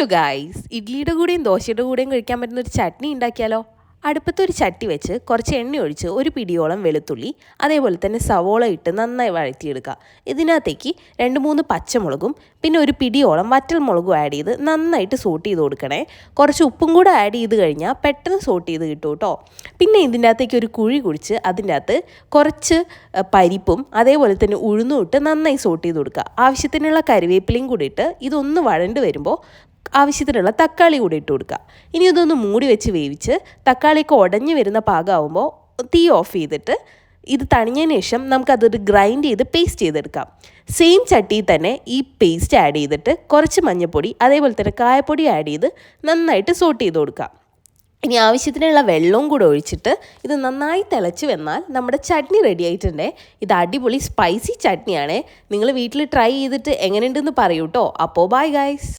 Hello guys, ഇഡ്ലിയുടെ കൂടെയും ദോശയുടെ കൂടെയും കഴിക്കാൻ പറ്റുന്ന ഒരു ചട്നി ഉണ്ടാക്കിയാലോ? അടുപ്പത്തൊരു ചട്ടി വെച്ച് കുറച്ച് എണ്ണ ഒഴിച്ച് ഒരു പിടിയോളം വെളുത്തുള്ളി, അതേപോലെ തന്നെ സവോള ഇട്ട് നന്നായി വഴറ്റിയെടുക്കുക. ഇതിനകത്തേക്ക് 2-3 പച്ചമുളകും പിന്നെ ഒരു പിടിയോളം വറ്റൽമുളകും ആഡ് ചെയ്ത് നന്നായിട്ട് സോട്ട് ചെയ്ത് കൊടുക്കണേ. കുറച്ച് ഉപ്പും കൂടെ ആഡ് ചെയ്ത് കഴിഞ്ഞാൽ പെട്ടെന്ന് സോട്ട് ചെയ്ത് കിട്ടും കേട്ടോ. പിന്നെ ഇതിൻ്റെ അകത്തേക്ക് ഒരു കുഴി കുഴിച്ച് അതിൻ്റെ അകത്ത് കുറച്ച് പരിപ്പും അതേപോലെ തന്നെ ഉഴുന്നും ഇട്ട് നന്നായി സോട്ട് ചെയ്ത് കൊടുക്കുക. ആവശ്യത്തിനുള്ള കറിവേപ്പിലയും കൂടി ഇട്ട് ഇതൊന്ന് വഴണ്ട് വരുമ്പോൾ ആവശ്യത്തിനുള്ള തക്കാളി കൂടി ഇട്ട് കൊടുക്കുക. ഇനി ഇതൊന്ന് മൂടി വെച്ച് വേവിച്ച് തക്കാളിയൊക്കെ ഉടഞ്ഞു വരുന്ന പാകമാകുമ്പോൾ തീ ഓഫ് ചെയ്തിട്ട് ഇത് തണിഞ്ഞതിന് ശേഷം നമുക്കതൊരു ഗ്രൈൻഡ് ചെയ്ത് പേസ്റ്റ് ചെയ്തെടുക്കാം. സെയിം ചട്ടിയിൽ തന്നെ ഈ പേസ്റ്റ് ആഡ് ചെയ്തിട്ട് കുറച്ച് മഞ്ഞൾപ്പൊടി അതേപോലെ തന്നെ കായപ്പൊടി ആഡ് ചെയ്ത് നന്നായിട്ട് സോട്ട് ചെയ്ത് കൊടുക്കാം. ഇനി ആവശ്യത്തിനുള്ള വെള്ളവും കൂടെ ഒഴിച്ചിട്ട് ഇത് നന്നായി തിളച്ച് വന്നാൽ നമ്മുടെ ചട്നി റെഡി ആയിട്ടുണ്ട്. ഇത് അടിപൊളി സ്പൈസി ചട്നിയാണേ. നിങ്ങൾ വീട്ടിൽ ട്രൈ ചെയ്തിട്ട് എങ്ങനെയുണ്ടെന്ന് പറയൂ കേട്ടോ. അപ്പോൾ ബൈ ഗൈസ്.